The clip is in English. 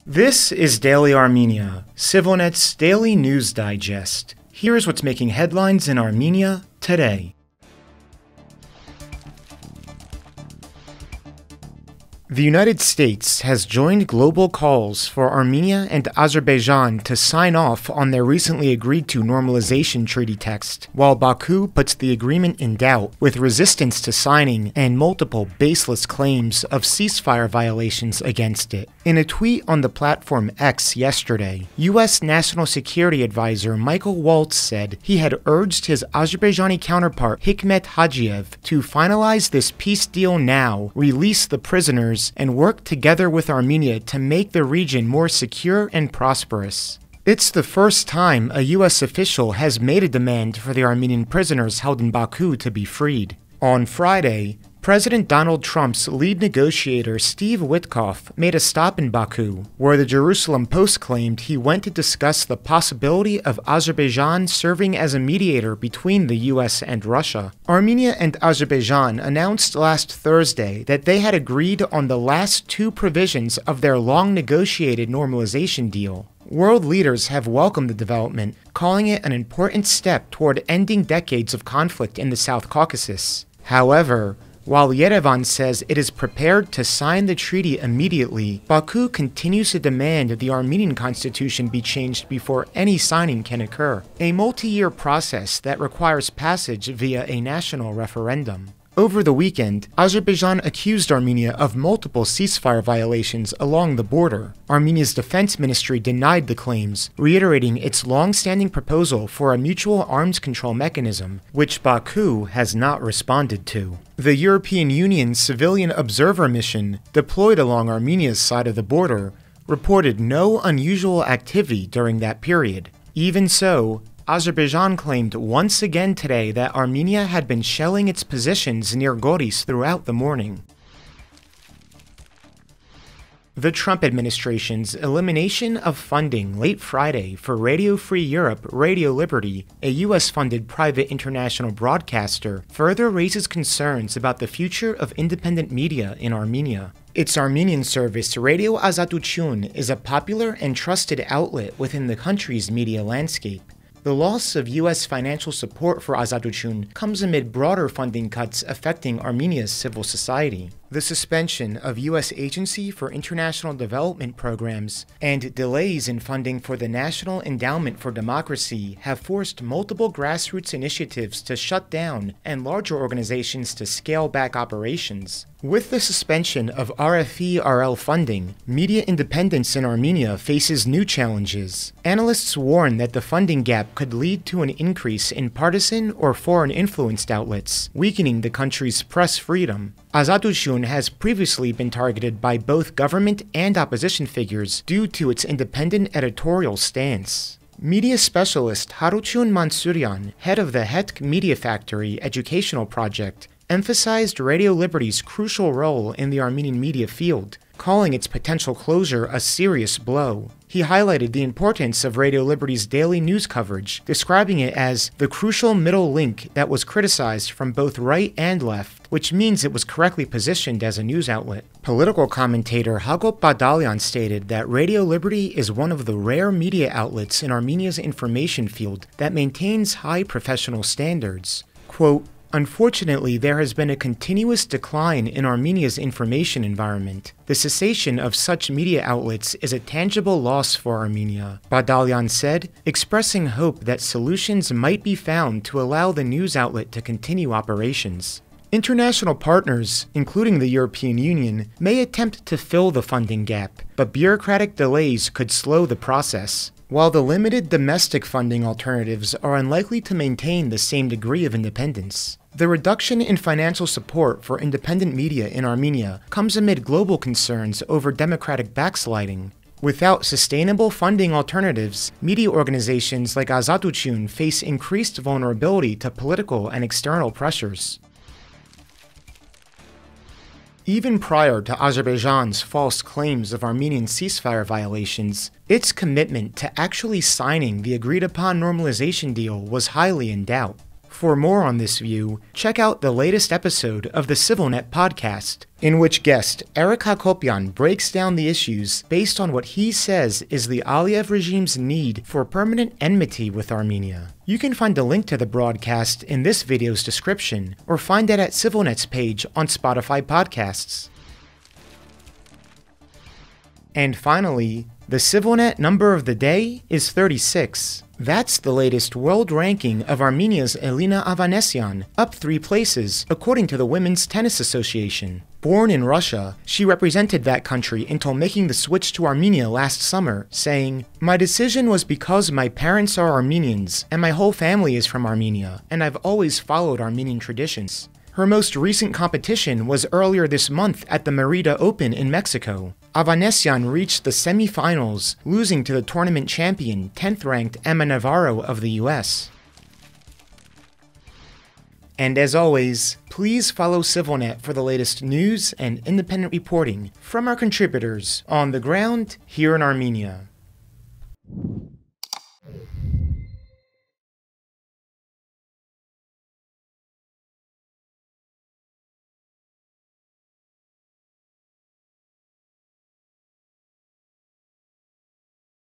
This is Daily Armenia, CivilNet's daily news digest. Here's what's making headlines in Armenia today. The United States has joined global calls for Armenia and Azerbaijan to sign off on their recently agreed-to normalization treaty text, while Baku puts the agreement in doubt with resistance to signing and multiple baseless claims of ceasefire violations against it. In a tweet on the platform X yesterday, U.S. National Security Advisor Michael Waltz said he had urged his Azerbaijani counterpart Hikmet Hajiev to finalize this peace deal now, release the prisoners, and work together with Armenia to make the region more secure and prosperous. It's the first time a U.S. official has made a demand for the Armenian prisoners held in Baku to be freed. On Friday, President Donald Trump's lead negotiator Steve Witkoff made a stop in Baku, where the Jerusalem Post claimed he went to discuss the possibility of Azerbaijan serving as a mediator between the U.S. and Russia. Armenia and Azerbaijan announced last Thursday that they had agreed on the last two provisions of their long-negotiated normalization deal. World leaders have welcomed the development, calling it an important step toward ending decades of conflict in the South Caucasus. However, while Yerevan says it is prepared to sign the treaty immediately, Baku continues to demand the Armenian constitution be changed before any signing can occur, a multi-year process that requires passage via a national referendum. Over the weekend, Azerbaijan accused Armenia of multiple ceasefire violations along the border. Armenia's defense ministry denied the claims, reiterating its long-standing proposal for a mutual arms control mechanism, which Baku has not responded to. The European Union's civilian observer mission, deployed along Armenia's side of the border, reported no unusual activity during that period. Even so, Azerbaijan claimed once again today that Armenia had been shelling its positions near Goris throughout the morning. The Trump administration's elimination of funding late Friday for Radio Free Europe Radio Liberty, a U.S.-funded private international broadcaster, further raises concerns about the future of independent media in Armenia. Its Armenian service, Radio Azatutyun, is a popular and trusted outlet within the country's media landscape. The loss of U.S. financial support for Azatutyun comes amid broader funding cuts affecting Armenia's civil society. The suspension of U.S. Agency for International Development Programs and delays in funding for the National Endowment for Democracy have forced multiple grassroots initiatives to shut down and larger organizations to scale back operations. With the suspension of RFE-RL funding, media independence in Armenia faces new challenges. Analysts warn that the funding gap could lead to an increase in partisan or foreign-influenced outlets, weakening the country's press freedom. Azatutyun has previously been targeted by both government and opposition figures due to its independent editorial stance. Media specialist Harutyun Mansuryan, head of the HETK Media Factory educational project, emphasized Radio Liberty's crucial role in the Armenian media field, calling its potential closure a serious blow. He highlighted the importance of Radio Liberty's daily news coverage, describing it as the crucial middle link that was criticized from both right and left, which means it was correctly positioned as a news outlet. Political commentator Hagop Badalyan stated that Radio Liberty is one of the rare media outlets in Armenia's information field that maintains high professional standards. Quote, "Unfortunately, there has been a continuous decline in Armenia's information environment. The cessation of such media outlets is a tangible loss for Armenia," Badalyan said, expressing hope that solutions might be found to allow the news outlet to continue operations. International partners, including the European Union, may attempt to fill the funding gap, but bureaucratic delays could slow the process. While the limited domestic funding alternatives are unlikely to maintain the same degree of independence, the reduction in financial support for independent media in Armenia comes amid global concerns over democratic backsliding. Without sustainable funding alternatives, media organizations like Azatutyun face increased vulnerability to political and external pressures. Even prior to Azerbaijan's false claims of Armenian ceasefire violations, its commitment to actually signing the agreed-upon normalization deal was highly in doubt. For more on this view, check out the latest episode of the CivilNet podcast, in which guest Eric Hakopian breaks down the issues based on what he says is the Aliyev regime's need for permanent enmity with Armenia. You can find a link to the broadcast in this video's description, or find it at CivilNet's page on Spotify podcasts. And finally, the CivilNet number of the day is 36. That's the latest world ranking of Armenia's Elina Avanesyan, up 3 places, according to the Women's Tennis Association. Born in Russia, she represented that country until making the switch to Armenia last summer, saying, "My decision was because my parents are Armenians, and my whole family is from Armenia, and I've always followed Armenian traditions." Her most recent competition was earlier this month at the Merida Open in Mexico. Avanesyan reached the semi-finals, losing to the tournament champion, 10th-ranked Emma Navarro of the US. And as always, please follow CivilNet for the latest news and independent reporting from our contributors on the ground here in Armenia.